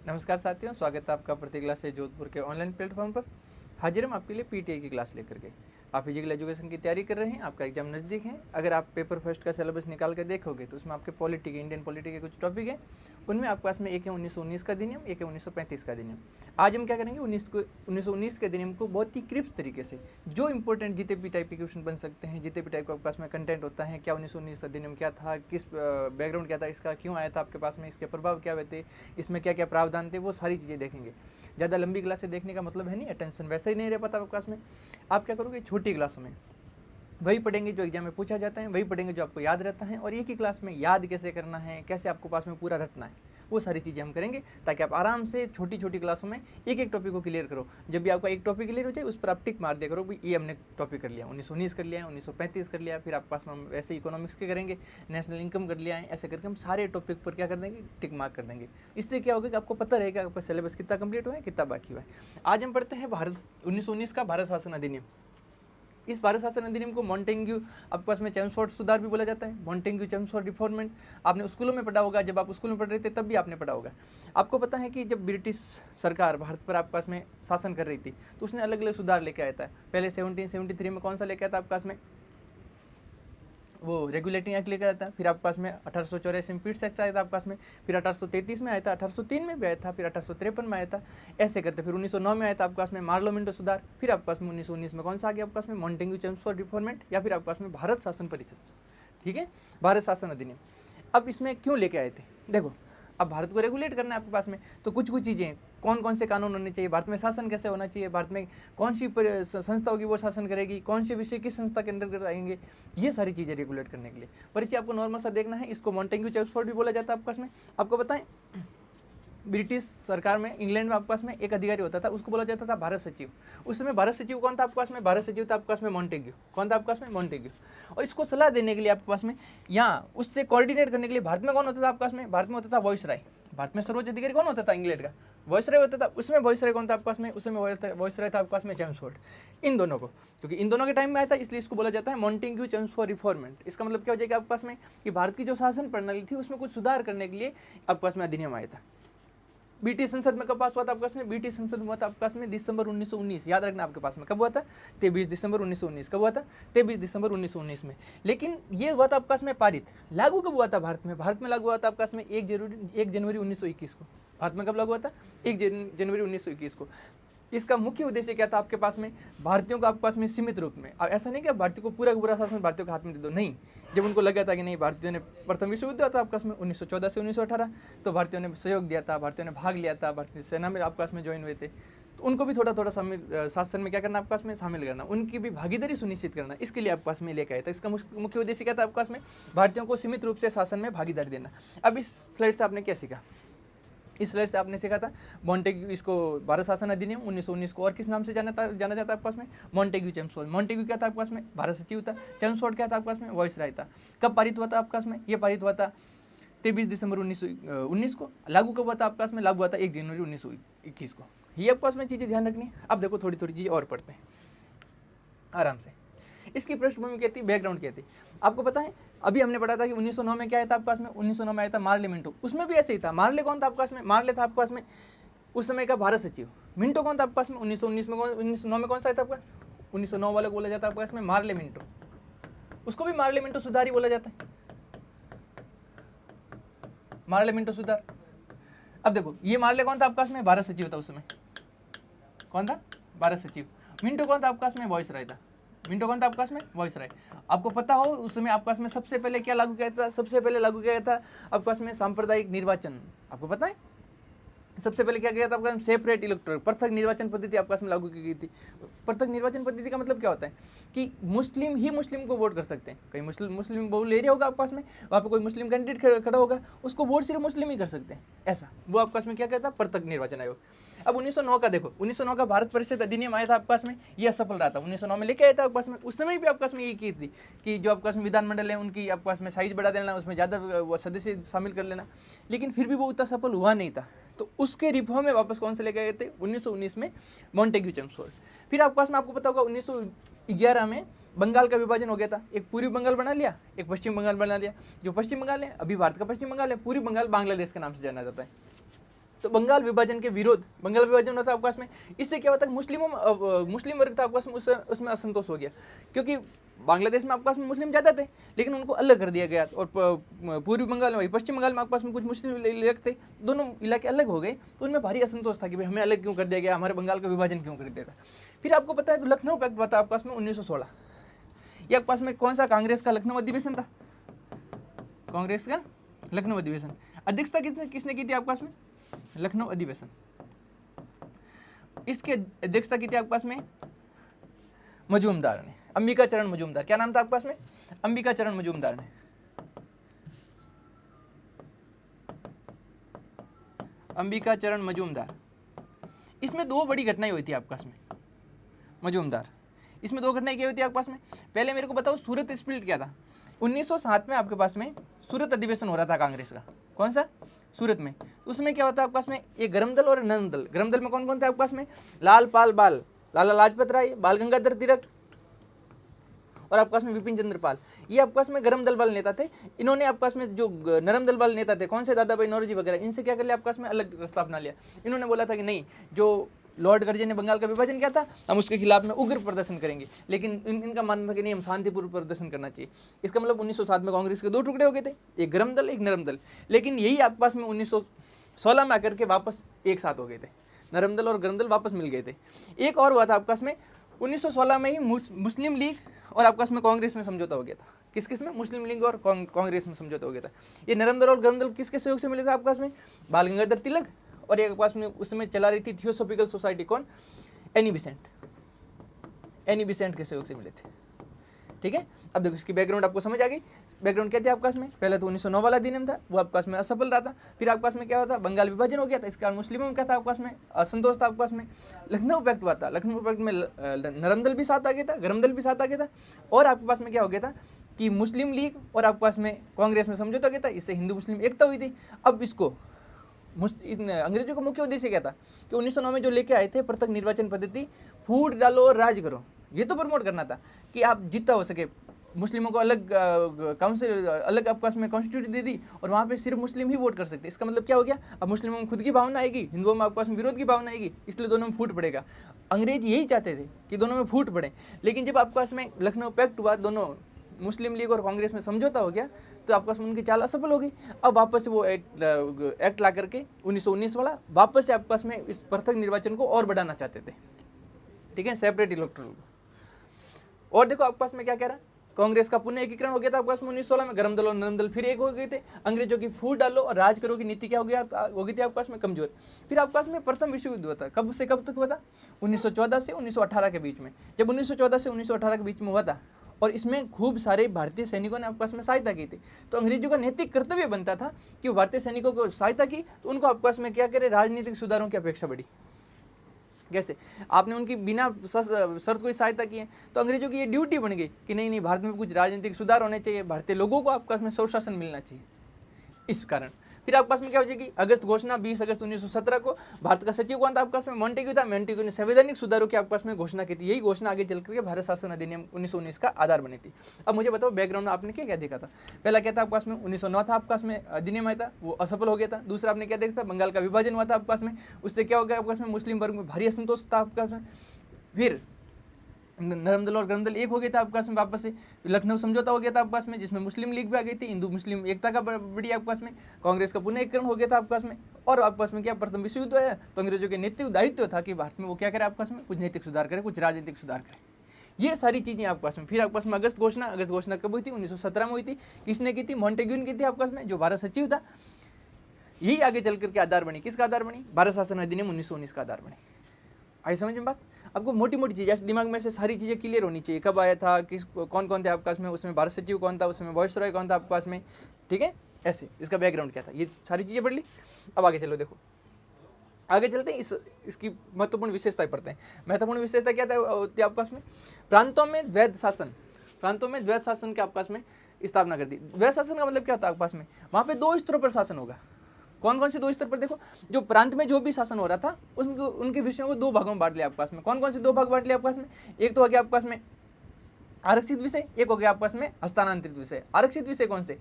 नमस्कार साथियों, स्वागत है आपका प्रति क्लास से जोधपुर के ऑनलाइन प्लेटफॉर्म पर। हाजिर हम आपके लिए पीटीआई की क्लास लेकर के। आप फिजिकल एजुकेशन की तैयारी कर रहे हैं, आपका एग्जाम नज़दीक है। अगर आप पेपर फर्स्ट का सिलेबस निकाल कर देखोगे तो उसमें आपके पॉलिटी के, इंडियन पॉलिटी के कुछ टॉपिक हैं। उनमें आपके पास में एक है 1919 का अधिनियम, एक है 1935 का अधिनियम। आज हम क्या करेंगे, 1919 के अधिनियम को बहुत ही क्रिप्स तरीके से, जो इंपॉर्टेंट जितने भी टाइप के क्वेश्चन बन सकते हैं, जितने भी टाइप का आपके पास में कंटेंट होता है, क्या 1919 अधिनियम क्या था, किस बैकग्राउंड क्या था इसका, क्यों आया था आपके पास में, इसके प्रभाव क्या हुए थे, इसमें क्या क्या प्रावधान थे, वो सारी चीज़ें देखेंगे। ज़्यादा लंबी क्लास से देखने का मतलब है नहीं, अटेंशन वैसे ही नहीं रह पाता आपके पास में। आप क्या करोगे, छोटी क्लासों में वही पढ़ेंगे जो एग्जाम में पूछा जाता है, वही पढ़ेंगे जो आपको याद रहता है, और एक ही क्लास में याद कैसे करना है, कैसे आपको पास में पूरा रटना है, वो सारी चीज़ें हम करेंगे, ताकि आप आराम से छोटी छोटी क्लासों में एक एक टॉपिक को क्लियर करो। जब भी आपका एक टॉपिक क्लियर हो जाए, उस पर आप टिक मार दिया करो भाई ये हमने टॉपिक कर लिया, 1919 कर लिया है, 1935 कर लिया, फिर आपके पास में हम वैसे इकोनॉमिक्स के करेंगे, नेशनल इनकम कर लिया है, ऐसे करके हम सारे टॉपिक पर क्या कर देंगे, टिक मार्क कर देंगे। इससे क्या होगा कि आपको पता रहेगा आपका सिलेबस कितना कंप्लीट हुआ है, कितना बाकी हुआ है। आज हम पढ़ते हैं 1919 का भारत शासन अधिनियम। इस भारत शासन अधिनियम को मॉन्टेग्यू, आपके पास में चेम्सफोर्ड सुधार भी बोला जाता है, मॉन्टेग्यू चेम्सफोर्ड रिफॉर्मेंट। आपने स्कूलों में पढ़ा होगा, जब आप स्कूल में पढ़ रहे थे तब भी आपने पढ़ा होगा। आपको पता है कि जब ब्रिटिश सरकार भारत पर आपके पास में शासन कर रही थी तो उसने अलग अलग सुधार लेके आया था। पहले 1773 में कौन सा लेके आया था आपके पास में, वो रेगुलेटिंग एक्ट लेकर आया था। फिर आपके पास में 1884 में पीट्स एक्ट आया था आपके पास में, फिर 1833 में आया था, 1803 में भी आया था, फिर 1853 में आया था, ऐसे करते। फिर 1909 में आया था आपके पास में मार्लो मिंटो सुधार। फिर आपके पास में 1919 में कौन सा आ गया आपके पास में, मॉन्टेग्यू चेम्सफोर्ड रिफॉर्मेंट, या फिर आपके पास में भारत शासन परिषद। ठीक है, भारत शासन अधिनियम। अब इसमें क्यों लेके आए थे, देखो, अब भारत को रेगुलेट करना है आपके पास में, तो कुछ कुछ चीज़ें, कौन कौन से कानून होने चाहिए, भारत में शासन कैसे होना चाहिए, भारत में कौन सी संस्था होगी वो शासन करेगी, कौन से विषय किस संस्था के अंदर आएंगे, ये सारी चीज़ें रेगुलेट करने के लिए परिचय आपको नॉर्मल सा देखना है। इसको मॉन्टेग्यू चेम्सफोर्ड भी बोला जाता है आपके पास में। आपको बताएं, ब्रिटिश सरकार में, इंग्लैंड में आपके पास में एक अधिकारी होता था, उसको बोला जाता था भारत सचिव। उस समय भारत सचिव कौन था आपके पास में, भारत सचिव था आपके पास में मॉन्टेग्यू। कौन था आपके पास में, मॉन्टेग्यू। और इसको सलाह देने के लिए आपके पास में, यहाँ उससे कोऑर्डिनेट करने के लिए भारत में कौन होता था आपके पास में, भारत में होता था वॉइसराय। भारत में सर्वोच्च अधिकारी कौन होता था, इंग्लैंड का वॉइसराय होता था। उसमें वॉइसराय कौन था आपके पास में, उसमें वॉइसराय था आपके पास में चेम्सफोर्ड। इन दोनों को, क्योंकि इन दोनों के टाइम में आया था, इसलिए इसको बोला जाता है मॉन्टेग्यू चेम्सफोर्ड रिफॉर्मेंट। इसका मतलब क्या हो जाएगा आपके पास में, कि भारत की जो शासन प्रणाली थी उसमें कुछ सुधार करने के लिए आपके पास में अधिनियम आया था। ब्रिटिश संसद में कब पास हुआ था आपके पास में, ब्रिटिश संसद हुआ था आपके पास में दिसंबर 1919। याद रखना आपके पास में कब हुआ था, 23 दिसंबर 1919। कब हुआ था, 23 दिसंबर 1919 में। लेकिन ये हुआ था आपके पास में पारित। लागू कब हुआ था भारत में, भारत में लागू हुआ था आपके पास में 1 जनवरी 1921 को। भारत में कब लागू हुआ था, 1 जनवरी 1921 को। इसका मुख्य उद्देश्य क्या था आपके पास में, भारतीयों को आपके पास में सीमित रूप में, अब ऐसा नहीं कि भारतीयों को पूरा पूरा शासन भारतीयों के हाथ में दे दो, नहीं। जब उनको लगा था कि नहीं, भारतीयों ने प्रथम विश्व युद्ध हुआ था आपके पास में 1914 से 1918, तो भारतीयों ने सहयोग दिया था, भारतीयों ने भाग लिया था, भारतीय सेना में आपके पास में ज्वाइन हुए थे, तो उनको भी थोड़ा थोड़ा शामिल, शासन में क्या करना आपके पास में, शामिल करना, उनकी भी भागीदारी सुनिश्चित करना, इसके लिए आपके पास में लेकर आया था। इसका मुख्य उद्देश्य क्या था आपके पास में, भारतीयों को सीमित रूप से शासन में भागीदारी देना। अब इस स्लाइड से आपने क्या सीखा, इस स्लाइड से आपने सीखा था मॉन्टेग्यू, इसको भारत शासन अधिनियम 1919 को और किस नाम से जाना जाता है आपके पास में, मॉन्टेग्यू चेम्सफोर्ड। मॉन्टेग्यू क्या था आपके पास में, भारत सचिव था। चेम्सफोर्ड क्या था आपके पास में, वॉइसराय था। कब पारित हुआ था आपके पास में, ये पारित हुआ था 23 दिसंबर 1919 को। लागू कब हुआ था आपके पास में, लागू हुआ था 1 जनवरी 1921 को। ये आपके पास में चीज़ें ध्यान रखनी है। अब देखो थोड़ी थोड़ी चीज़ें और पढ़ते हैं आराम से। इसकी पृष्ठभूमि क्या थी, बैकग्राउंड क्या थी, आपको पता है। अभी हमने पढ़ा था कि 1909 में क्या आया था आपके पास में, 1909 में आया था मार्ले मिंटो। उसमें भी ऐसे ही था। मार्ले कौन था आपके पास में, मार्ले था आपके पास में उस समय का भारत सचिव। मिंटो कौन था आपके पास में, 1919 में 1909 में कौन सा आया था आपका, 1909 वाले को बोला जाता है आपके पास में मार्ले मिंटो। उसको भी मार्ले मिंटो सुधार ही बोला जाता है, मार्ले मिंटो सुधार। अब देखो, ये मार्ले कौन था आपके पास में, भारत सचिव था उस समय। कौन था, भारत सचिव। मिंटो कौन था आपके पास में, वॉइसराय था। मिंटो कौन था आपके पास में, वॉइसराय। आपको पता हो उस समय आपके पास में सबसे पहले क्या लागू किया था, सबसे पहले लागू किया था आपके पास में सांप्रदायिक निर्वाचन। आपको पता है सबसे पहले क्या किया था आपका, सेपरेट इलेक्टोरल, पृथक निर्वाचन पद्धति आपके पास में लागू की गई थी। पृथक निर्वाचन पद्धति का मतलब क्या होता है कि मुस्लिम ही मुस्लिम को वोट कर सकते हैं। कहीं मुस्लिम बहुल एरिया होगा आपके पास में, वहाँ पे कोई मुस्लिम कैंडिडेट खड़ा होगा, उसको वोट सिर्फ मुस्लिम ही कर सकते हैं, ऐसा वो आपके पास में क्या कहता है, पृथक निर्वाचन आयोग। अब 1909 का देखो, 1909 का भारत परिषद अधिनियम आया था आपके पास में, ये असफल रहा था। 1909 में लेके आया था आपके पास में, उस समय भी आपके पास में ये की थी कि जो आपके पास में विधानमंडल है उनकी आपके पास में साइज बढ़ा देना, उसमें ज़्यादा सदस्य शामिल कर लेना, लेकिन फिर भी वो उतना सफल हुआ नहीं था। तो उसके रिफॉर्म में वापस कौन से लेके गए थे, 1919 में मॉन्टेग्यू चेम्सफोर्ड। फिर आपके पास में आपको पता होगा 1911 में बंगाल का विभाजन हो गया था। एक पूर्वी बंगाल बना लिया, एक पश्चिम बंगाल बना लिया। जो पश्चिम बंगाल है, अभी भारत का पश्चिम बंगाल है, पूर्वी बंगाल बांग्लादेश के नाम से जाना जाता है। तो बंगाल विभाजन के विरोध, बंगाल विभाजन होता है आपस में, इससे क्या होता है मुस्लिम वर्ग था आपस में उसमें असंतोष हो गया, क्योंकि बांग्लादेश में आपस में मुस्लिम ज़्यादा थे लेकिन उनको अलग कर दिया गया, और पूर्वी बंगाल में, पश्चिम बंगाल में आपस में कुछ मुस्लिम इलाके थे, दोनों इलाके अलग हो गए, तो उनमें भारी असंतोष था कि भाई हमें अलग क्यों कर दिया गया, हमारे बंगाल का विभाजन क्यों कर दिया था। फिर आपको पता है तो लखनऊ पैक्ट हुआ था आपस में 1916, ये आपस में कौन सा, कांग्रेस का लखनऊ अधिवेशन था, कांग्रेस का लखनऊ अधिवेशन, अध्यक्षता किसने की थी आपस में, लखनऊ अधिवेशन, इसके अध्यक्षता की थी आपस में मजूमदार ने, अंबिका चरण मजूमदार, क्या नाम था आपस में, अंबिका चरण मजूमदार ने, अंबिका चरण मजूमदार। इसमें दो बड़ी घटनाएं हुई थी आपस में, मजूमदार, इसमें दो घटनाएं क्या हुई थी आपस में, पहले मेरे को बताओ सूरत स्प्लिट क्या था, 1907 में आपके पास में सूरत अधिवेशन हो रहा था कांग्रेस का, कौन सा, सूरत में, तो उसमें क्या होता है आपस में, ये गरम दल और नरम दल, गरम दल में कौन कौन थे आपस में, लाल पाल बाल, लाला लाजपत राय, बाल गंगाधर तिलक और आपस में विपिन चंद्र पाल, ये आपस में गरम दल वाले नेता थे। इन्होंने आपस में जो नरम दल वाले नेता थे, कौन से, दादा भाई नौरोजी वगैरह, इनसे क्या कर लिया आपस में, अलग रास्ता अपना लिया। इन्होंने बोला था कि नहीं, जो लॉर्ड कर्जन ने बंगाल का विभाजन किया था हम उसके खिलाफ में उग्र प्रदर्शन करेंगे, लेकिन इनका मानना था कि नहीं, हम शांतिपूर्वक प्रदर्शन करना चाहिए। इसका मतलब 1907 में कांग्रेस के दो टुकड़े हो गए थे, एक गरम दल एक नरम दल, लेकिन यही आपस में 1916 में आकर के वापस एक साथ हो गए थे, नरम दल और गरम दल वापस मिल गए थे। एक और हुआ था आपस में 1916 में ही मुस्लिम लीग और आपस में कांग्रेस में समझौता हो गया था, किस में, मुस्लिम लीग और कांग्रेस में समझौता हो गया था। ये नरम दल और गरम दल किसके सहयोग से मिले थे आपस में, बाल गंगाधर तिलक और एक आपस में उसमें चला रही थी थियोसॉफिकल सोसाइटी, कौन, एनी बिसेंट के सहयोग से मिले थे। ठीक है, अब देखो इसकी बैकग्राउंड आपको समझ आ गई। बैकग्राउंड क्या थी आपस में, पहले तो 1909 वाला अधिनियम था, वो आपस में असफल रहा था, फिर आपस में क्या होता, बंगाल विभाजन हो गया था, इसके कारण मुस्लिमों में क्या था आपस में, असंतोष था आपस में। लखनऊ पैक्ट हुआ था, लखनऊ पैक्ट में नरम दल भी साथ आ गया था, गरम दल भी साथ आ गया था, और आपके पास में क्या हो गया था कि मुस्लिम लीग और आपके पास में कांग्रेस में समझौता गया था, इससे हिंदू मुस्लिम एकता हुई थी। अब इसको अंग्रेजों का मुख्य उद्देश्य क्या था कि 1909 में जो लेके आए थे पृथक निर्वाचन पद्धति, फूट डालो और राज करो, ये तो प्रमोट करना था कि आप जितना हो सके मुस्लिमों को अलग काउंसिल, अलग आपस में कॉन्स्टिट्यूशन दे दी और वहाँ पे सिर्फ मुस्लिम ही वोट कर सकते। इसका मतलब क्या हो गया, अब मुस्लिमों में खुद की भावना आएगी, हिंदुओं में आपस में विरोध की भावना आएगी, इसलिए दोनों में फूट पड़ेगा। अंग्रेज यही चाहते थे कि दोनों में फूट पड़े, लेकिन जब आपस में लखनऊ पैक्ट हुआ, दोनों मुस्लिम लीग और कांग्रेस में समझौता हो गया, तो आपस में उनकी चाल असफल हो गई। अब वापस से वो एक्ट ला करके 1919 वाला वापस से आपस में इस पृथक निर्वाचन को और बढ़ाना चाहते थे। ठीक है, सेपरेट इलेक्टोरल। और देखो आपस में क्या कह रहा, कांग्रेस का पुनः एकीकरण हो गया था आपस में 1916 में, गरम दल और नरम दल फिर एक हो गए थे। अंग्रेजों की फूट डालो और राज करो की नीति क्या हो गई थी आपस में, कमजोर। फिर आपस में प्रथम विश्व युद्ध हुआ था, कब से कब तक हुआ था, 1914 से 1918 के बीच में। जब 1914 से 1918 के बीच में हुआ था और इसमें खूब सारे भारतीय सैनिकों ने आपस में सहायता की थी, तो अंग्रेजों का नैतिक कर्तव्य बनता था कि वो भारतीय सैनिकों को सहायता की तो उनको आपस में क्या करे, राजनीतिक सुधारों की अपेक्षा बढ़ी। कैसे, आपने उनकी बिना शर्त कोई सहायता की है, तो अंग्रेजों की ये ड्यूटी बन गई कि नहीं, भारत में कुछ राजनीतिक सुधार होने चाहिए, भारतीय लोगों को आपस में स्वशासन मिलना चाहिए। इस कारण फिर आपस में क्या हो जाएगी, अगस्त घोषणा 20 अगस्त 1917 को भारत का सचिव कौन था आपस में, मॉन्टेग्यू था। मॉन्टेग्यू ने संवैधानिक सुधारों की आपस में घोषणा की थी, यही घोषणा आगे चल करके भारत शासन अधिनियम 1919 का आधार बनी थी। अब मुझे बताओ बैकग्राउंड में आपने क्या क्या देखा था। पहला क्या था आपस में, 1909 था आपस में अधिनियम आया था, वो असफल हो गया था। दूसरा आपने क्या देखा था, बंगाल का विभाजन हुआ था आपस में, उससे क्या हो गया आपस में, मुस्लिम वर्ग में भारी असंतोष था आपस में। फिर नरम दल और गरम दल एक हो गया था आपस में, वापस से लखनऊ समझौता हो गया था आपस में, जिसमें मुस्लिम लीग भी आ गई थी, हिंदू मुस्लिम एकता का बड़ी आपस में। कांग्रेस का पुनः एकीकरण हो गया था आपस में। और आपस में क्या, प्रथम विश्व युद्ध है, तो अंग्रेजों के नैतिक दायित्व था कि भारत में वो क्या करे आपस में, कुछ नैतिक सुधार करे, कुछ राजनीतिक सुधार करे, ये सारी चीजें आपस में। फिर आपस में अगस्त घोषणा कब हुई थी, 1917 में हुई थी। किसने की थी, मॉन्टेग्यू ने की थी आपस में, जो भारत सचिव था। यही आगे चल करके आधार बनी, किसका आधार बनी, भारत शासन अधिनियम 1919 का आधार बनी। आई समझ में बात। आपको मोटी मोटी चीज़ ऐसे दिमाग में से सारी चीज़ें क्लियर होनी चाहिए, कब आया था, किस कौन कौन थे आपके पास में, उसमें भारत सचिव कौन था, उसमें वायसरॉय कौन था आपके पास में। ठीक है, ऐसे इसका बैकग्राउंड क्या था, ये सारी चीज़ें पढ़ ली। अब आगे चलो, देखो आगे चलते हैं, इसकी महत्वपूर्ण विशेषताएं पढ़ते हैं। महत्वपूर्ण विशेषता क्या था आपके पास में, प्रांतों में द्वैध शासन के आपके पास में स्थापना कर दी। द्वैध शासन का मतलब क्या होता है आपके पास में, वहाँ पे दो स्तरों पर शासन होगा। कौन कौन से दो स्तर पर, देखो जो प्रांत में जो भी शासन हो रहा था उनके विषयों को दो भागों में बांट लिया आपके पास में। कौन कौन से दो भाग बांट लिया आपके पास में, एक तो हो गया आपके पास में आरक्षित विषय, एक हो गया आपके पास में हस्तांतरित विषय। आरक्षित विषय कौन से,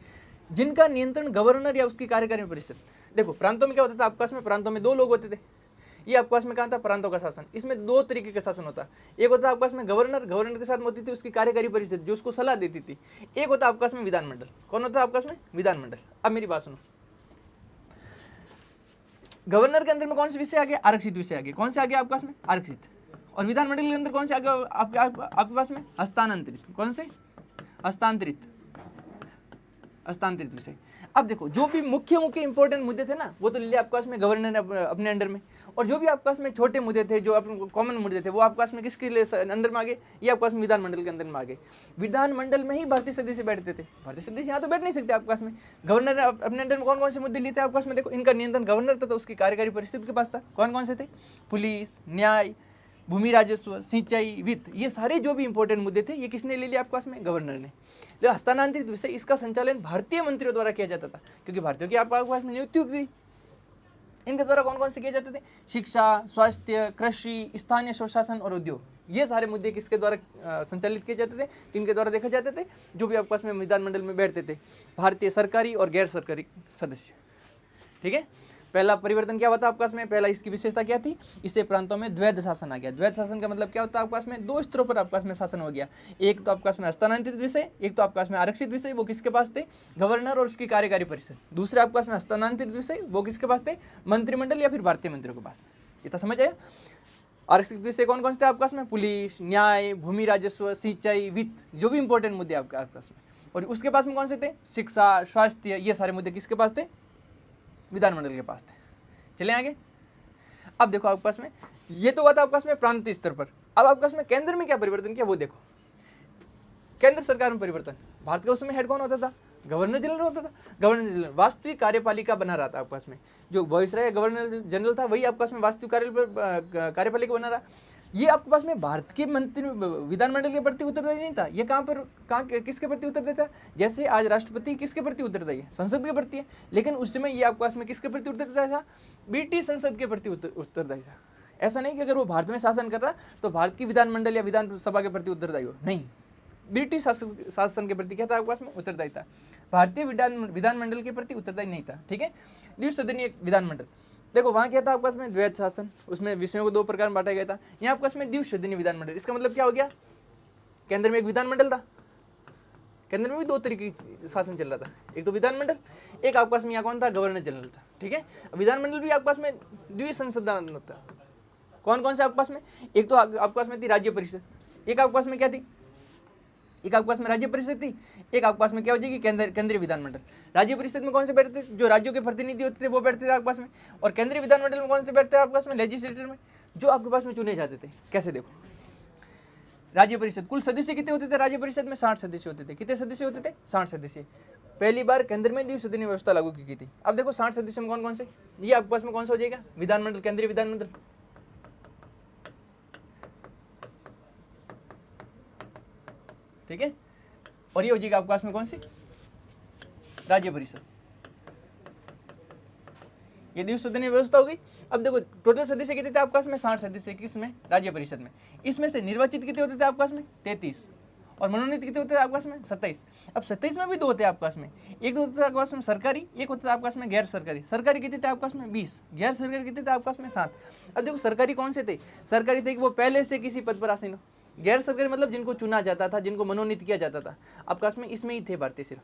जिनका नियंत्रण गवर्नर या उसकी कार्यकारी परिषद। देखो प्रांतों में क्या होता था आपके पास में, प्रांतों में 2 लोग होते थे। ये आपके पास में कहाँ था, प्रांतों का शासन। इसमें 2 तरीके का शासन होता है। एक होता है आपके पास में गवर्नर, गवर्नर के साथ में होती थी उसकी कार्यकारी परिषद जो उसको सलाह देती थी। एक होता है आपके पास में विधानमंडल। कौन होता है आपके पास में, विधानमंडल। अब मेरी बात सुनो, गवर्नर के अंदर में कौन से विषय आ गए, आरक्षित विषय आ गए। कौन से आ गए आपके पास में, आरक्षित। और विधानमंडल के अंदर कौन से आ गए आपके पास में, हस्तांतरित। कौन से, हस्तांतरित, हस्तांतरित विषय। अब देखो जो भी मुख्य मुख्य इंपॉर्टेंट मुद्दे थे ना, वो तो ले लिया आपके पास में गवर्नर ने अपने अंडर में। और जो भी आपके पास में छोटे मुद्दे थे, जो अपने कॉमन मुद्दे थे, वो आपके पास में किसके लिए अंदर में आ गए, ये आपके पास में विधानमंडल के अंदर में आ गए। विधानमंडल में ही भारतीय सदस्य बैठते थे। भारतीय सदस्य यहाँ तो बैठ नहीं सकते आपके पास में। गवर्नर ने अपने अंडर में कौन कौन से मुद्दे लिए थे आपके पास में, देखो इनका नियंत्रण गवर्नर था, तो उसकी कार्यकारी परिषद के पास था। कौन कौन से थे, पुलिस, न्याय, भूमि राजस्व, सिंचाई, वित्त, ये सारे जो भी इंपॉर्टेंट मुद्दे थे ये किसने ले लिया आपके पास में, गवर्नर ने। जो हस्तांतरित विषय, इसका संचालन भारतीय मंत्रियों द्वारा किया जाता था, क्योंकि भारतीयों की आपके पास में नियुक्ति हुई। इनके द्वारा कौन कौन से किए जाते थे, शिक्षा, स्वास्थ्य, कृषि, स्थानीय स्वशासन और उद्योग। ये सारे मुद्दे किसके द्वारा संचालित किए जाते थे, किनके द्वारा देखे जाते थे, जो भी आपके पास में विधानमंडल में बैठते थे, भारतीय सरकारी और गैर सरकारी सदस्य। ठीक है। पहला परिवर्तन क्या होता है आपके पास में, पहला इसकी विशेषता क्या थी, इससे प्रांतों में द्वैध शासन आ गया। द्वैध शासन का मतलब क्या होता है आपके पास में, 2 स्तरों पर आपके पास में शासन हो गया। एक तो आपके पास में हस्तांतरित विषय, एक तो आपके पास में आरक्षित विषय, वो किसके पास थे, गवर्नर और उसकी कार्यकारी परिषद। दूसरे आपके पास में हस्तांतरित विषय, वो किसके पास थे, मंत्रिमंडल या फिर भारतीय मंत्रियों के पास में। इतना समझ आया। आरक्षित विषय कौन कौन से थे आपके पास में, पुलिस, न्याय, भूमि राजस्व, सिंचाई, वित्त, जो भी इंपॉर्टेंट मुद्दे आपके पास में। और उसके पास में कौन से थे, शिक्षा, स्वास्थ्य, ये सारे मुद्दे किसके पास थे, विधानमंडल के पास थे। चले आगे। अब देखो आपके पास में ये तो हुआ था आपके पास में प्रांतीय स्तर पर। अब आपके पास में केंद्र में क्या परिवर्तन किया वो देखो। केंद्र सरकार में परिवर्तन, भारत के उसमें हेड कौन होता था, गवर्नर जनरल होता था। गवर्नर जनरल वास्तविक कार्यपालिका बना रहा था आपके पास में। जो वाइसराय गवर्नर जनरल था वही आपके पास में वास्तविक कार्यपालिका बना रहा। ये आपके पास में भारत के मंत्री विधानमंडल के प्रति उत्तरदायी नहीं था। ये कहाँ किसके प्रति उत्तरदायी था, जैसे आज राष्ट्रपति किसके प्रति उत्तरदायी है, संसद के प्रति है। लेकिन उस समय ये आपके पास में किसके प्रति उत्तरदायी था, ब्रिटिश संसद के प्रति उत्तरदायी था। ऐसा नहीं कि अगर वो भारत में शासन कर रहा तो भारत की विधानमंडल या विधानसभा के प्रति उत्तरदायी हो, नहीं, ब्रिटिश शासन के प्रति क्या था आपके पास में, उत्तरदायी था। भारतीय विधानमंडल के प्रति उत्तरदायी नहीं था। ठीक है। द्विसदनीय विधानमंडल, देखो वहाँ क्या था आपके पास में, द्वैध शासन, उसमें विषयों को 2 प्रकार में बांटा गया था। यहाँ आपके पास में द्विसदनीय विधानमंडल। इसका मतलब क्या हो गया, केंद्र में एक विधानमंडल था, केंद्र में भी 2 तरीके की शासन चल रहा था, एक तो विधानमंडल, एक आपके पास में यहाँ कौन था, गवर्नर जनरल था। ठीक है। विधानमंडल भी आपके पास में द्विसंसदीय था। कौन कौन से आपके पास में, एक तो आपके पास में थी राज्य परिषद, एक आपके पास में क्या थी, एक आपके पास में राज्य परिषद थी, एक आपके पास में क्या हो जाएगी, केंद्रीय विधानमंडल। राज्य परिषद में कौन से बैठते थे, जो राज्यों के प्रतिनिधि होते थे वो बैठते थे आपके पास में। और केंद्रीय विधानमंडल में कौन से बैठते थे आपके पास में, लेजिस्लेटर में, जो आपके पास में चुने जाते थे। कैसे देखो, राज्य परिषद कुल सदस्य कितने होते थे, राज्य परिषद में 60 सदस्य होते थे। कितने सदस्य होते थे, 60 सदस्य। पहली बार केंद्र में द्विसदनीय व्यवस्था लागू की गई थी। अब देखो 60 सदस्यों में कौन कौन से, ये आपके पास में कौन सा हो जाएगा, विधानमंडल, केंद्रीय विधानमंडल। ठीक है। और ये हो जाएगा आपके पास में कौन सी, राज्य परिषद। ये द्विसदनीय व्यवस्था हो गई। अब देखो टोटल सदस्य कितने थे आपके पास में, 60 सदस्य। किसमें, राज्य परिषद में। इसमें से निर्वाचित कितने होते थे आपके पास में, 33, और मनोनीत कितने होते थे आपके पास में, 27। अब 27 में भी 2 होते हैं आपके पास में, एक तो होता था आपके पास में सरकारी, एक होता था आपके पास में गैर सरकारी। सरकारी कितने थे आपके पास में, 20, गैर सरकारी कितने थे आपके पास में, 7। अब देखो सरकारी कौन से थे, सरकारी थे कि वो पहले से किसी पद पर आसीन हो। गैर सरकारी मतलब जिनको चुना जाता था, जिनको मनोनीत किया जाता था। आपके पास में इसमें ही थे भारतीय, सिर्फ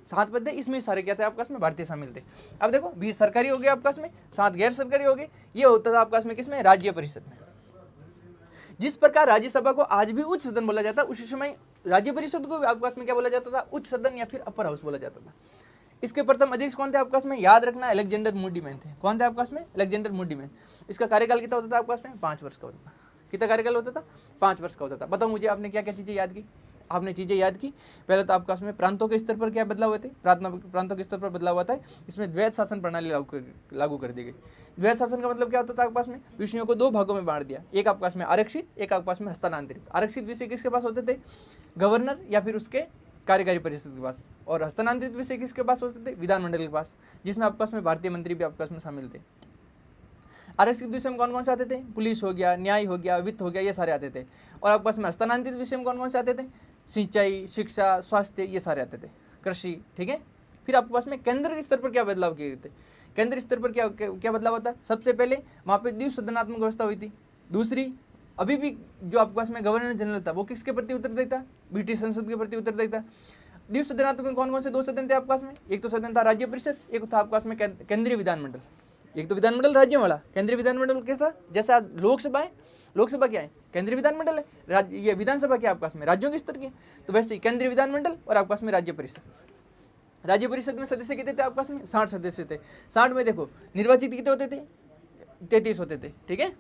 7 पद थे, इसमें सारे क्या थे आपके पास में, भारतीय शामिल थे। अब देखो 20 सरकारी हो गए आपके पास में, 7 गैर सरकारी हो गए। ये होता था आपके पास में किसमें, राज्य परिषद में। जिस प्रकार राज्यसभा को आज भी उच्च सदन बोला जाता है, उसी समय राज्य परिषद को आपके पास में क्या बोला जाता था, उच्च सदन या फिर अपर हाउस बोला जाता था। इसके प्रथम अध्यक्ष कौन थे आपके पास में, याद रखना, अलेक्जेंडर मूडीमैन थे। कौन थे आपके पास में, अलेक्जेंडर मूडीमैन। इसका कार्यकाल कितना होता था आपके पास में, 5 वर्ष का होता था। कितना कार्यकाल होता था, 5 वर्ष का होता था। बताओ मुझे आपने क्या क्या चीज़ें याद की, आपने चीज़ें याद की। पहले तो आपके पास में प्रांतों के स्तर पर क्या बदलाव हुए थे, प्रांतों के स्तर पर बदलाव हुआ था। इसमें द्वैध शासन प्रणाली लागू कर दी गई। द्वैध शासन का मतलब क्या होता था आपके पास में, विषयों को 2 भागों में बांट दिया। एक आपके पास में आरक्षित, एक आपके पास में हस्तांतरित। आरक्षित विषय किसके पास होते थे, गवर्नर या फिर उसके कार्यकारी परिषद के पास। और हस्तांतरित विषय किसके पास होते थे, विधानमंडल के पास, जिसमें आपके पास में भारतीय मंत्री भी आपके पास में शामिल थे। आरक्षित विषय में कौन कौन से आते थे, पुलिस हो गया, न्याय हो गया, वित्त हो गया, ये सारे आते थे। और आपके पास में हस्तांतरित विषय में कौन कौन से आते थे, सिंचाई, शिक्षा, स्वास्थ्य, ये सारे आते थे। कृषि, ठीक है। फिर आपके पास में केंद्र के स्तर पर क्या बदलाव किए गए थे, केंद्र स्तर पर क्या क्या, क्या बदलाव होता है, सबसे पहले वहाँ पे द्विसदनात्मक व्यवस्था हुई थी। दूसरी, अभी भी जो आपके पास में गवर्नर जनरल था वो किसके प्रति उत्तरदायी था, ब्रिटिश संसद के प्रति उत्तरदायी था। द्विसदनात्मक में कौन कौन से दो सदन थे आपके पास में, एक तो सदन था राज्य परिषद, एक था आपके पास में केंद्रीय विधानमंडल। एक तो विधानमंडल राज्यों वाला, केंद्रीय विधानमंडल कैसा, जैसा लोकसभा है, लोकसभा क्या है, केंद्रीय विधानमंडल है, राज्य ये विधानसभा क्या आपके पास में राज्यों के स्तर की है, तो वैसे ही केंद्रीय विधानमंडल और आपके पास में राज्य परिषद। राज्य परिषद में सदस्य कितने थे आपके पास में, 60 सदस्य थे। 60 में देखो निर्वाचित कितने होते थे, 33 होते थे, ठीक है।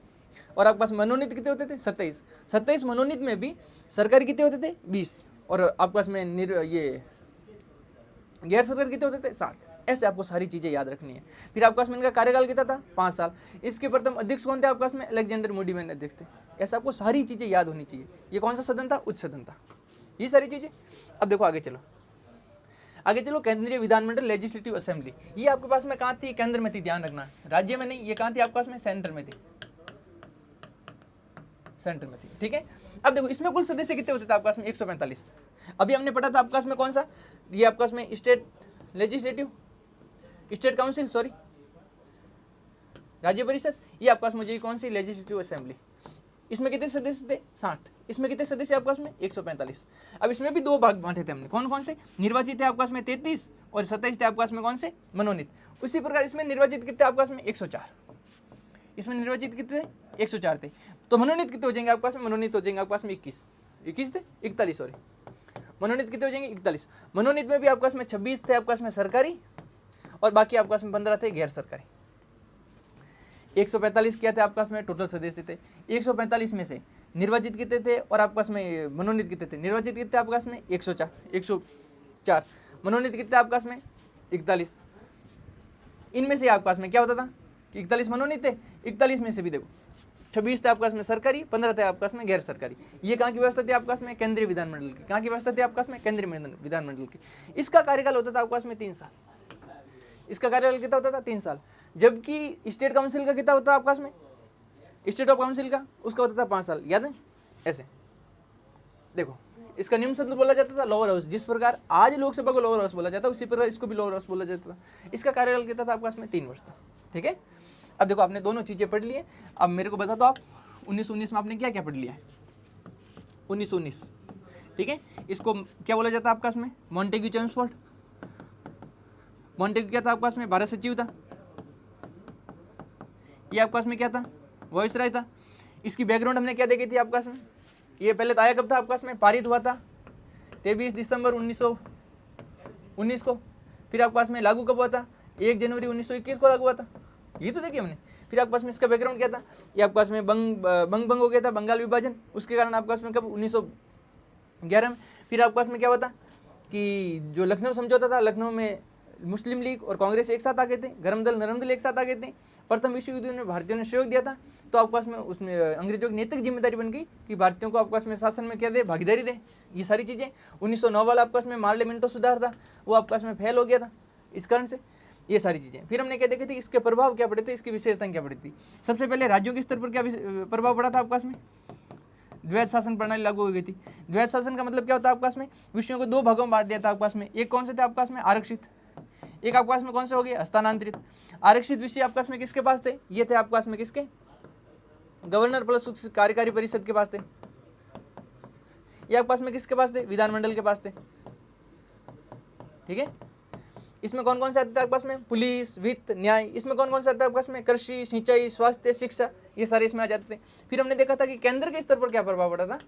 और आपके पास मनोनीत कितने होते थे, 27। 27 मनोनीत में भी सरकारी कितने होते थे, 20। और आपके पास में ये गैर सरकार कितने होते थे, 7। ऐसे आपको सारी चीज़ें याद रखनी है। फिर आपके पास में इनका कार्यकाल कितना था, 5 साल। इसके प्रथम अध्यक्ष कौन थे आपके पास में, अलेक्जेंडर मोडीमैन अध्यक्ष थे। ऐसा आपको सारी चीज़ें याद होनी चाहिए। ये कौन सा सदन था, उच्च सदन था, ये सारी चीज़ें। अब देखो आगे चलो, आगे चलो, केंद्रीय विधानमंडल लेजिस्लेटिव असेंबली, ये आपके पास में कहाँ थी, केंद्र में थी, ध्यान रखना, राज्य में नहीं। ये कहाँ थी आपके पास में, सेंटर में थी, सेंटर में थी, ठीक है। अब देखो इसमें कुल सदस्य कितने होते थे आपके पास में, 145। अभी हमने पढ़ा था आपके पास में कौन सा, ये आपके पास में state legislative, state council, sorry राज्य परिषद। ये आपके पास मुझे कौन सी, लेजिस्लेटिव असेंबली। इसमें कितने सदस्य थे, 60। इसमें कितने सदस्य आपके पास में, 145। अब इसमें भी दो भाग बांटे थे हमने, कौन कौन से, निर्वाचित थे आपके पास में 33 और 27 थे आपके पास में कौन से, मनोनीत। उसी प्रकार इसमें निर्वाचित कितने आपके पास में, 104। इसमें निर्वाचित कितने थे, 104 थे। तो मनोनीत कितने हो जाएंगे आपके पास में, मनोनीत हो जाएंगे आपके पास में 21 थे, 41 सॉरी, मनोनीत कितने हो जाएंगे, 41। मनोनीत में भी आपके पास में 26 थे आपके पास में सरकारी, और बाकी आपके पास में 15 थे गैर सरकारी। 145 क्या थे आपके पास में, टोटल सदस्य थे। 145 में से निर्वाचित कितने थे और आपके पास में मनोनीत कितने थे, निर्वाचित कितने आपके पास में 104, मनोनीत कितने आपके पास में 41। इनमें से आपके पास में क्या होता था कि 41 मनोनीत थे, 41 में से भी देखो 26 थे आपके पास में सरकारी, 15 थे आपके पास में गैर सरकारी। ये कहाँ की व्यवस्था थी आपके पास में, केंद्रीय विधानमंडल की। कहाँ की व्यवस्था थी आपके पास में, केंद्रीय विधानमंडल की। इसका कार्यकाल होता था आपके पास में 3 साल। इसका कार्यकाल कितना होता था, 3 साल। जबकि स्टेट काउंसिल का कितना होता है आपके पास में, स्टेट ऑफ काउंसिल का, उसका होता था 5 साल। याद है, ऐसे देखो, इसका निम्न सदन बोला जाता था लोअर हाउस। जिस प्रकार आज लोकसभा को लोअर हाउस बोला जाता है, उसी प्रकार इसको भी लोअर हाउस बोला जाता था। इसका कार्यकाल कितना था आपके पास में, 3 वर्ष था, ठीक है। अब देखो आपने दोनों चीजें पढ़ ली है। अब मेरे को बता दो आप 1919 में आपने क्या क्या पढ़ लिया है, 1919, ठीक है। इसको क्या बोला जाता है आपके पास में, मॉन्टेग्यू चेम्सफोर्ड। मॉन्टेग्यू क्या था आपके पास में, भारत सचिव था। ये आपके पास में क्या था, वॉइसराय था। इसकी बैकग्राउंड हमने क्या देखी थी आपके पास में, ये पहले तो आया कब था आपके पास में, पारित हुआ था 23 दिसंबर 1919 को। फिर आपके पास में लागू कब हुआ था, 1 जनवरी 1921 को लागू हुआ था। ये तो देखिए हमने। फिर आपके पास में इसका बैकग्राउंड क्या था, ये आपके पास में बंग हो गया था, बंगाल विभाजन, उसके कारण आपके पास में कब 1911 में। फिर आपके पास में क्या हुआ था कि जो लखनऊ समझौता था, लखनऊ में मुस्लिम लीग और कांग्रेस एक साथ आ गए थे, गरम दल नरम दल एक साथ आ गए थे। प्रथम विश्व युद्ध में भारतीयों ने सहयोग दिया था, तो आपके पास में उसमें अंग्रेजों की नैतिक जिम्मेदारी बन गई कि भारतीयों को आपके पास में शासन में क्या दे, भागीदारी दे। ये सारी चीज़ें 1909 वाला आपके पास में पार्लियामेंटो सुधार था, वो आपके पास में फेल हो गया था, इस कारण से ये सारी चीज़ें। फिर हमने क्या देखे थे, इसके प्रभाव क्या पड़े थे, इसकी विशेषताएं क्या पड़ी थी। सबसे पहले राज्यों के स्तर पर क्या प्रभाव पड़ा था आपके पास में, द्वैध शासन प्रणाली लागू हो गई थी। द्वैध शासन का मतलब क्या होता है आपके पास में, विषयों को 2 भागों में बांट दिया था आपके पास में। एक कौन से थे आपके पास में, आरक्षित। एक आपके पास में कौन से हो गए, हस्तांतरित। आरक्षित विषय आपके पास में किसके पास थे, ये थे आपके पास में किसके, गवर्नर प्लस कार्यकारी परिषद के पास थे। ये आपके पास में किसके पास थे, विधानमंडल के पास थे, ठीक है। इसमें कौन कौन से आते थे आपके पास में, पुलिस, वित्त, न्याय। इसमें कौन कौन से आते थे आपके पास में, कृषि, सिंचाई, स्वास्थ्य, शिक्षा, ये सारे इसमें आ जाते थे। फिर हमने देखा था कि केंद्र के स्तर पर क्या प्रभाव पड़ा था।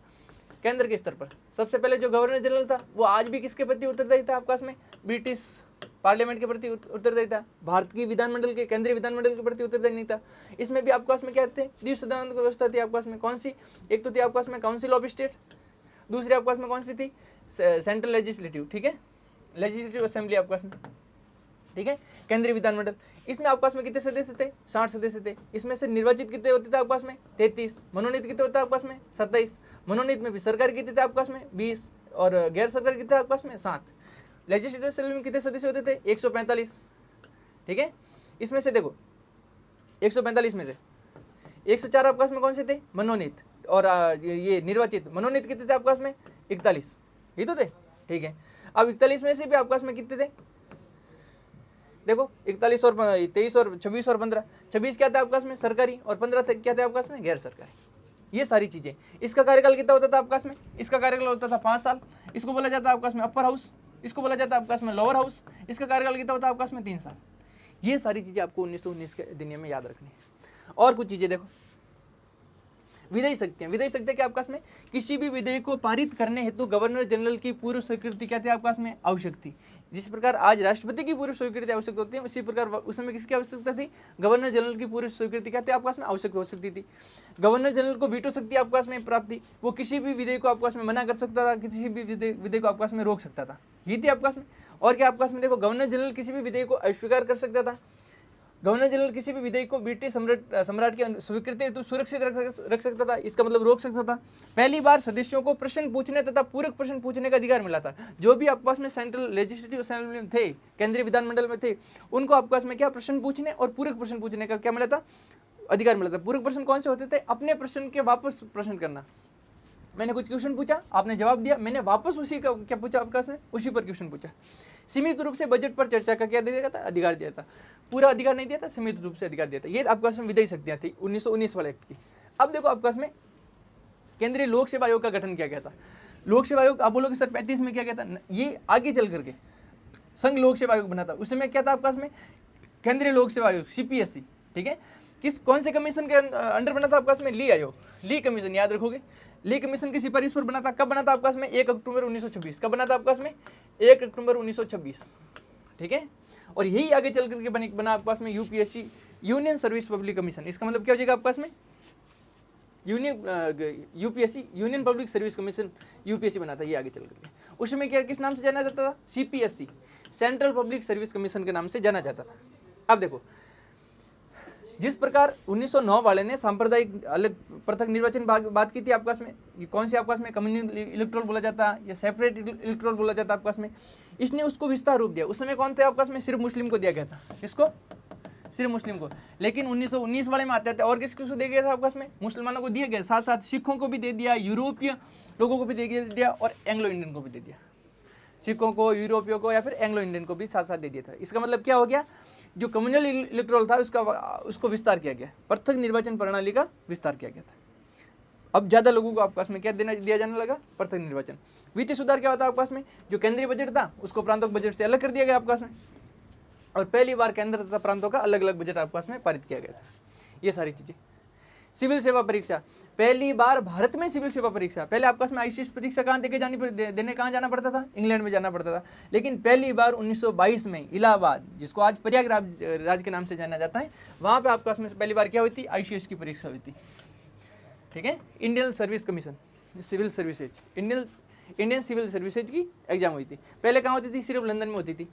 केंद्र के स्तर पर सबसे पहले जो गवर्नर जनरल था वो आज भी किसके प्रति उत्तरदायी था आपके पास में, ब्रिटिश पार्लियामेंट के प्रति उत्तरदायी था। भारत की विधानमंडल के, केंद्रीय विधानमंडल के प्रति उत्तरदायी नहीं था। इसमें भी आपके पास में क्या थे, द्विसदनात्मक व्यवस्था थी आपके पास में। कौन सी, एक तो थी आपके पास में काउंसिल ऑफ स्टेट, दूसरी आपके पास में कौन सी थी, सेंट्रल लेजिस्लेटिव, ठीक है, लेजिस्लेटिव असेंबली आपके पास में, ठीक है, केंद्रीय विधानमंडल। इसमें आपके पास में कितने सदस्य थे, 60 सदस्य थे। इसमें से निर्वाचित कितने होते थे आपके पास में, 33। मनोनीत कितने होते हैं आपके पास में, 27। मनोनीत में भी सरकारी कितने थे आपके पास में, 20, और गैर सरकारी कितने आपके पास में, 7। लेजिस्लेटिव असेंबली में कितने सदस्य होते थे, 145, ठीक है। इसमें से देखो 145 में से 104 आपके पास में कौन से थे, मनोनीत, और ये निर्वाचित। मनोनीत कितने थे आपके पास में, 41, ये तो थे, ठीक है। अब 41 में से भी आपके पास में कितने थे, देखो 41 और 23 और 26 और 15, 26 क्या था आपके पास में सरकारी और 15 क्या थे आपके पास में गैर सरकारी। ये सारी चीज़ें, इसका कार्यकाल कितना होता था आपके पास में, इसका कार्यकाल होता था 5 साल, इसको बोला जाता है आपके पास में अपर हाउस, इसको बोला जाता है आपके पास में लोअर हाउस, इसका कार्यकाल कितना होता है आपके पास में 3 साल। ये सारी चीज़ें आपको 1919 के अधिनियम में याद रखनी है। और कुछ चीज़ें देखो, विधेयक शक्तियां, विधेयक शक्तियां क्या आपके पास में, किसी भी विधेयक को पारित करने हेतु गवर्नर जनरल की पूर्व स्वीकृति क्या थी आपके पास में, आवश्यक थी। जिस प्रकार आज राष्ट्रपति की पूर्व स्वीकृति आवश्यक होती है, उसी प्रकार उस समय किसकी आवश्यकता थी, गवर्नर जनरल की पूर्व स्वीकृति क्या थी आपके पास में, आवश्यक हो सकती थी। गवर्नर जनरल को वीटो शक्ति आपके पास में प्राप्त थी, वो किसी भी विधेयक को आपके पास में मना कर सकता था, किसी भी विधेयक को आपके पास में रोक सकता था, ये थी आपके पास में। और क्या आपके पास में देखो, गवर्नर जनरल किसी भी विधेयक को अस्वीकार कर सकता था, गवर्नर जनरल किसी भी विधेयक को ब्रिटिश सम्राट की स्वीकृति हेतु सुरक्षित रख सकता था, इसका मतलब रोक सकता था। पहली बार सदस्यों को प्रश्न पूछने तथा पूरक प्रश्न पूछने का अधिकार मिला था। जो भी आपके पास में सेंट्रल लेजिस्लेटिव असेंबली में थे, केंद्रीय विधानमंडल में थे, उनको आपके पास में क्या प्रश्न पूछने और पूरक प्रश्न पूछने का क्या मिला था, अधिकार मिला था। पूरक प्रश्न कौन से होते थे, अपने प्रश्न के वापस प्रश्न करना, मैंने कुछ क्वेश्चन पूछा, आपने जवाब दिया, मैंने वापस उसी का क्या पूछा आपके पास में, उसी पर क्वेश्चन पूछा। सीमित रूप से बजट पर चर्चा का क्या दिया था, अधिकार दिया था। पूरा अधिकार नहीं दिया था, सीमित रूप से अधिकार दिया था। ये आपके पास में विधेयक शक्तियां थी 1919 वाले एक्ट की। अब देखो आपके पास में केंद्रीय लोक सेवा आयोग का गठन किया गया था। लोक सेवा आयोग, आप बोलोगे सर 35 में क्या गया था, ये आगे चल करके संघ लोक सेवा आयोग बना था। उस समय क्या था आपके पास में, केंद्रीय लोक सेवा आयोग CPSC, ठीक है। कौन से कमीशन के अंडर बना था आपके पास में, ली आयोग, ली कमीशन, याद रखोगे। ली कमीशन की सिफारिश पर बना था। कब बना था आपके पास में, 1 अक्टूबर 1926। कब बना था आपके पास में, 1 अक्टूबर 1926, ठीक है। और यही आगे चल करके बना आपके पास में UPSC, union service public commission. इसका मतलब क्या हो जाएगा आपके पास में, UPSC, union public service commission, UPSC बना था, ये आगे चल करके। उसमें क्या, किस नाम से जाना जाता था, CPSC, central public service commission के नाम से जाना जाता था। अब देखो, जिस प्रकार 1909 वाले ने सांप्रदायिक अलग पृथक निर्वाचन बात की थी आपके पास में, ये कौन सी आपके पास में, कम्युनल इलेक्टोरल बोला जाता है या सेपरेट इलेक्टोरल बोला जाता है आपके पास में, इसने उसको विस्तार रूप दिया। उस समय कौन थे आपके पास में, सिर्फ मुस्लिम को दिया गया था, इसको सिर्फ मुस्लिम को। लेकिन 1919 वाले में आते थे और किसको दिया गया था आपके पास में, मुसलमानों को दिया गया, साथ साथ सिखों को भी दे दिया, यूरोपीय लोगों को भी दे दिया और एंग्लो इंडियन को भी दे दिया। सिखों को, यूरोपियों को या फिर एंग्लो इंडियन को भी साथ साथ दे दिया था। इसका मतलब क्या हो गया, जो कम्युनल इलेक्टोरल था उसको विस्तार किया गया, पृथक निर्वाचन प्रणाली का विस्तार किया गया था। अब ज़्यादा लोगों को आपके पास में क्या दिया जाने लगा, पृथक निर्वाचन। वित्तीय सुधार क्या होता है आपके पास में, जो केंद्रीय बजट था उसको प्रांतों के बजट से अलग कर दिया गया आपके पास में, और पहली बार केंद्र तथा प्रांतों का अलग अलग बजट आपके पास में पारित किया गया था। ये सारी चीज़ें। सिविल सेवा परीक्षा, पहली बार भारत में सिविल सेवा परीक्षा, पहले आपके पास में ICS परीक्षा कहाँ देने कहाँ जाना पड़ता था, इंग्लैंड में जाना पड़ता था। लेकिन पहली बार 1922 में इलाहाबाद, जिसको आज प्रयागराज के नाम से जाना जाता है, वहाँ पे आपके पास में पहली बार क्या हुई थी, ICS की परीक्षा हुई थी, ठीक है। Indian service commission, civil services, Indian civil services की एग्जाम हुई थी। पहले कहाँ होती थी, सिर्फ लंदन में होती थी।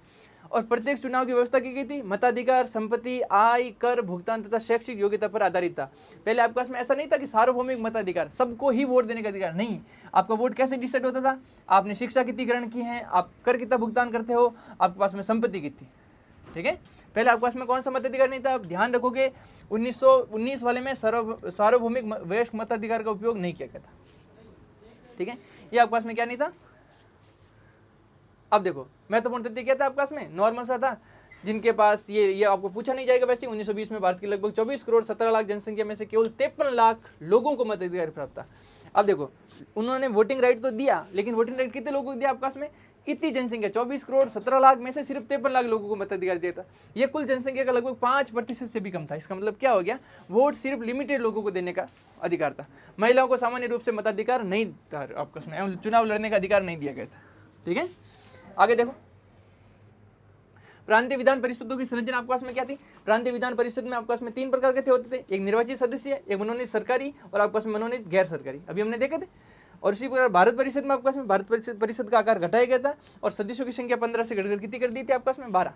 और प्रत्यक्ष चुनाव की व्यवस्था की गई थी। मताधिकार संपत्ति, आय, कर भुगतान तथा शैक्षिक योग्यता पर आधारित था। पहले आपके पास में ऐसा नहीं था कि सार्वभौमिक मताधिकार, सबको ही वोट देने का अधिकार, नहीं। आपका वोट कैसे डिसाइड होता था, आपने शिक्षा कितनी ग्रहण की है, आप कर कितना भुगतान करते हो, आपके पास में संपत्ति कितनी, ठीक है। पहले आपके पास में कौन सा मताधिकार नहीं था, आप ध्यान रखोगे 1919 वाले में सार्वभौमिक वयस्क मताधिकार का उपयोग नहीं किया गया था, ठीक है। ये आपके पास में क्या नहीं था। अब देखो महत्वपूर्ण तथ्य क्या था आपके पास में, नॉर्मल सा था, जिनके पास ये आपको पूछा नहीं जाएगा वैसे। 1920 में भारत की लगभग 24 करोड़ 17 लाख जनसंख्या में से केवल 53 लाख लोगों को मताधिकार प्राप्त था। अब देखो उन्होंने वोटिंग राइट तो दिया, लेकिन वोटिंग राइट कितने लोगों को दिया आपके पास में, इतनी जनसंख्या 24 करोड़ 17 लाख में से सिर्फ 53 लाख लोगों को मताधिकार दिया था। ये कुल जनसंख्या का लगभग 5% से भी कम था। इसका मतलब क्या हो गया, वोट सिर्फ लिमिटेड लोगों को देने का अधिकार था। महिलाओं को सामान्य रूप से मताधिकार नहीं था आपका, चुनाव लड़ने का अधिकार नहीं दिया गया था, ठीक है। आगे देखो, प्रांतीय विधान परिषदों की संरचना आपके पास में क्या थी। प्रांतीय विधान परिषद में आपके पास में 3 प्रकार के होते थे, एक निर्वाचित सदस्य, एक मनोनीत सरकारी और आपके पास में मनोनीत गैर सरकारी, अभी हमने देखे थे। और इसी प्रकार भारत परिषद में आपके पास में भारत परिषद का आकार घटाया गया था और सदस्यों की संख्या 15 से घटकर कितनी कर दी थी आपके पास में, 12।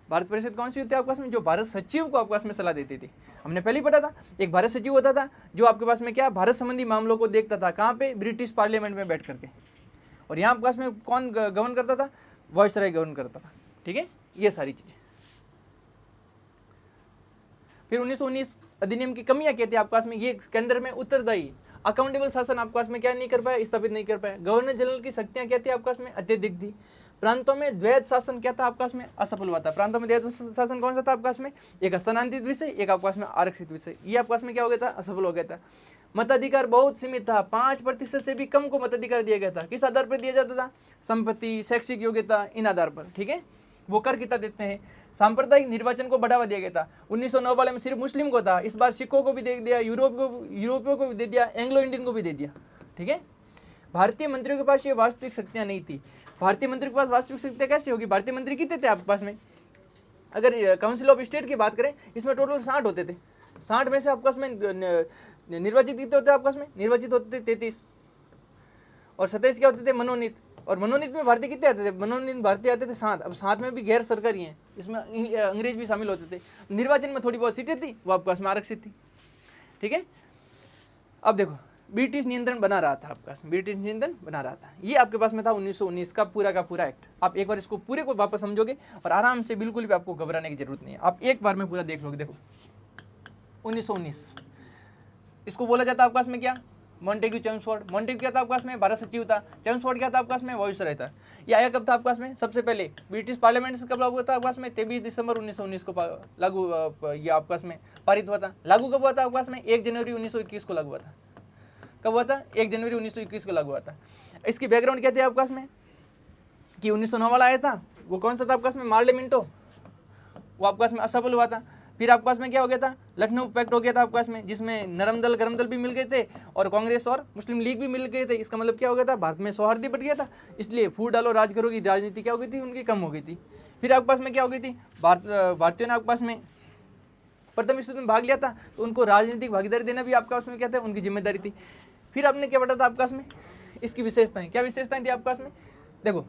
भारत परिषद कौन सी होती है आपके पास में, जो भारत सचिव को आपके पास में सलाह देती थी। हमने पहले ही पढ़ा था, एक भारत सचिव होता था जो आपके पास में क्या, भारत संबंधी मामलों को देखता था, कहाँ पे, ब्रिटिश पार्लियामेंट में बैठ करके। और यहाँ आपके पास में कौन गवर्न करता था, वायसराय गवर्न करता था, ठीक है। ये सारी चीजें। फिर 1919 अधिनियम की कमियां क्या थी आपके पास में, ये केंद्र में उत्तरदायी अकाउंटेबल शासन आपके पास में क्या नहीं कर पाया, स्थापित नहीं कर पाया। गवर्नर जनरल की शक्तियां क्या थी आपके पास में, अत्यधिक थी। प्रांतों में द्वैध शासन क्या था आपके पास में, असफल हुआ था। प्रांतों में द्वैध शासन कौन सा था आपके पास में, एक हस्तांतरित विषय, एक आपके पास में आरक्षित विषय, ये आपके पास में क्या हो गया था, असफल हो गया था। मताधिकार बहुत सीमित था, 5% से भी कम को मताधिकार दिया गया था। किस आधार पर दिया जाता था, संपत्ति, शैक्षिक योग्यता, इन आधार पर, ठीक है। वो कर कितना देते हैं, सांप्रदायिक निर्वाचन को बढ़ावा दिया गया था। 1909 वाले में सिर्फ मुस्लिम को था, इस बार सिखों को भी दे दिया, यूरोपियों को भी दे दिया, एंग्लो इंडियन को भी दे दिया, ठीक है। भारतीय मंत्रियों के पास ये वास्तविक शक्तियां नहीं थी। भारतीय मंत्री के पास वास्तविक शक्तियां कैसे होगी, भारतीय मंत्री कितने थे आपके पास में, अगर काउंसिल ऑफ स्टेट की बात करें इसमें टोटल 60 होते थे। 60 में से आपके पास में निर्वाचित कितने होते आपके पास में, निर्वाचित होते थे 33, और 27 क्या होते थे, मनोनीत। और मनोनीत में भारतीय कितने आते थे, मनोनीत भारतीय आते थे 7। अब 7 में भी गैर सरकारी हैं, इसमें अंग्रेज भी शामिल होते थे। निर्वाचन में थोड़ी बहुत सीटें थी, वो आपके पास में आरक्षित थी, ठीक है। अब देखो ब्रिटिश नियंत्रण बना रहा था आपके पास, ब्रिटिश नियंत्रण बना रहा था, ये आपके पास में था 1919 का पूरा एक्ट। आप एक बार इसको पूरे को वापस समझोगे और आराम से, बिल्कुल भी आपको घबराने की जरूरत नहीं है, आप एक बार में पूरा देख लोगे। देखो 1919 इसको बोला जाता है आपके पास में क्या, मॉन्टेग्यू चेम्सफोर्ड। मॉन्टेग्यू क्या था आपके पास में, भारत सचिव था। चेम्सफोर्ड क्या था आपके पास में, वायसराय था। ये आया कब था आपके पास में, सबसे पहले ब्रिटिश पार्लियामेंट से कब लागू हुआ था आपके पास में, 23 दिसंबर 1919 को लागू, ये आपके पास में पारित हुआ था। लागू कब हुआ था आपके पास में, 1 जनवरी 1921 को लागू हुआ था। कब हुआ था, 1 जनवरी 1921 को लागू हुआ था। इसकी बैकग्राउंड क्या थी आपके पास में, कि 1909 वाला आया था, वो कौन सा था आपके पास में, मार्ले मिंटो, वो आपके पास में असफल हुआ था। फिर आपके पास में क्या हो गया था, लखनऊ पैक्ट हो गया था आपके पास में, जिसमें नरम दल गरम दल भी मिल गए थे और कांग्रेस और मुस्लिम लीग भी मिल गए थे। इसका मतलब क्या हो गया था, भारत में सौहार्द बढ़ गया था, इसलिए फूट डालो राज करो की राजनीति क्या हो गई थी, उनकी कम हो गई थी। फिर आपके पास में क्या हो गई थी, भारतीयों ने आपके पास में प्रथम विश्व युद्ध में भाग लिया था, तो उनको राजनीतिक भागीदारी देना भी आपके पास में क्या था, उनकी जिम्मेदारी थी। फिर आपने क्या पढ़ा था आपके पास में, इसकी विशेषताएं, क्या विशेषताएं थी आपके पास में, देखो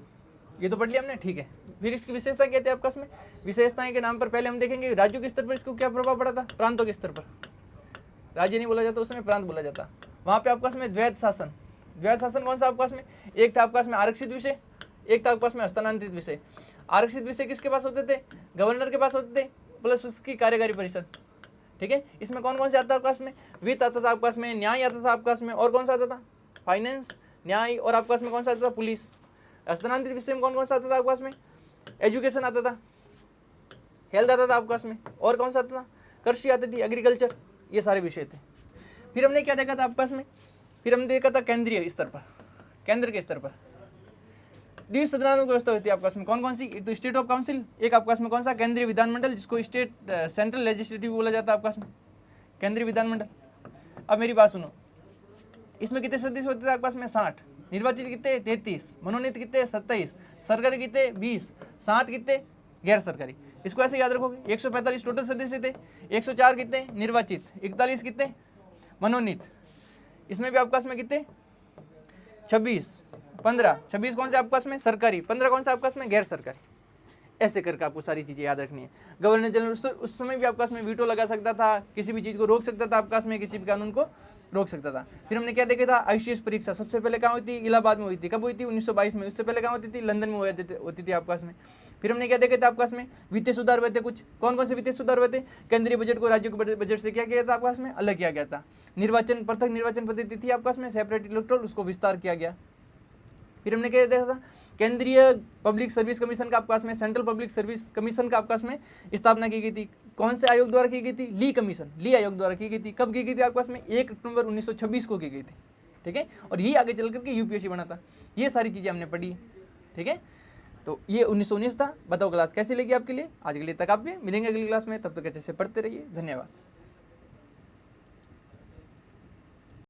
ये तो पढ़ लिया हमने, ठीक है। फिर इसकी विशेषता क्या थी आपके पास में, विशेषताएं के नाम पर पहले हम देखेंगे राज्यों के स्तर पर इसको क्या प्रभाव पड़ा था, प्रांतों के स्तर पर। राज्य नहीं बोला जाता उस समय, प्रांत बोला जाता। वहाँ पे आपके पास में द्वैध शासन, द्वैध शासन कौन सा आपके पास में, एक था आपके पास में आरक्षित विषय, एक था आपके पास में हस्तांतरित विषय। आरक्षित विषय किसके पास होते थे, गवर्नर के पास होते थे, प्लस उसकी कार्यकारी परिषद, ठीक है। इसमें कौन कौन से आता था आपके पास में, वित्त आता था आपके पास में, न्याय आता था आपके पास में, और कौन सा आता था, फाइनेंस, न्याय, और आपके पास में कौन सा आता था, पुलिस। हस्तांतरित विषय में कौन कौन सा आता था आपके पास में, एजुकेशन आता था, हेल्थ आता था आपके पास में, और कौन सा आता था, कृषि आती थी, एग्रीकल्चर, ये सारे विषय थे। फिर हमने क्या देखा था आपके पास में, फिर हमने देखा था केंद्रीय स्तर पर, केंद्र के स्तर पर द्विसदनात्मक व्यवस्था होती है आपके पास में, कौन कौन सी, एक तो स्टेट ऑफ काउंसिल, एक आपके पास में कौन सा, केंद्रीय विधानमंडल, जिसको स्टेट सेंट्रल लेजिस्लेटिव बोला जाता है आपके पास में, केंद्रीय विधानमंडल। अब मेरी बात सुनो, इसमें कितने सदस्य होते थे आपके पास में, 60। निर्वाचित कितने, 33। मनोनीत कितने, 27। सरकारी कितने, 20। 7 कितने, गैर सरकारी। इसको ऐसे याद रखोगे, 145 टोटल सदस्य थे, 104 कितने निर्वाचित, 41 कितने मनोनीत। इसमें भी आपके पास में कितने, 26, 15। 26 कौन से आपके पास में सरकारी, 15 कौन से आपके पास में गैर सरकारी। ऐसे करके आपको सारी चीज़ें याद रखनी है। गवर्नर जनरल उस समय भी आपके पास में वीटो लगा सकता था, किसी भी चीज़ को रोक सकता था आपके पास में, किसी भी कानून को रोक सकता था। फिर हमने क्या देखा था, आईसीएस परीक्षा सबसे पहले कहाँ हुई थी, इलाहाबाद में हुई थी। कब हुई थी, 1922 में। उससे पहले कहाँ होती थी, लंदन में होती थी आपके पास में। फिर हमने क्या देखा था आपके पास में, वित्तीय सुधार हुए थे कुछ। कौन कौन से वित्तीय सुधार हुए थे, केंद्रीय बजट को राज्यों के बजट से क्या किया था आपके पास में, अलग किया गया था। निर्वाचन, पृथक निर्वाचन पद्धति थी आपके पास में, सेपरेट इलेक्टोरल, उसको विस्तार किया गया। फिर हमने क्या देखा था, केंद्रीय पब्लिक सर्विस कमीशन का आपके पास में, सेंट्रल पब्लिक सर्विस कमीशन का आपके पास में स्थापना की गई थी। कौन से आयोग द्वारा की गई थी, ली कमीशन, ली आयोग द्वारा की गई थी। कब की गई थी आपके पास में, 1 अक्टूबर 1926 को की गई थी, ठीक है। और ये आगे चल करके यूपीएससी बना था। ये सारी चीज़ें हमने पढ़ी, ठीक है। तो ये 1919 था। बताओ क्लास कैसी लगी आपके लिए। आज के लिए तक आप भी मिलेंगे अगली क्लास में, तब तक अच्छे से पढ़ते रहिए। धन्यवाद।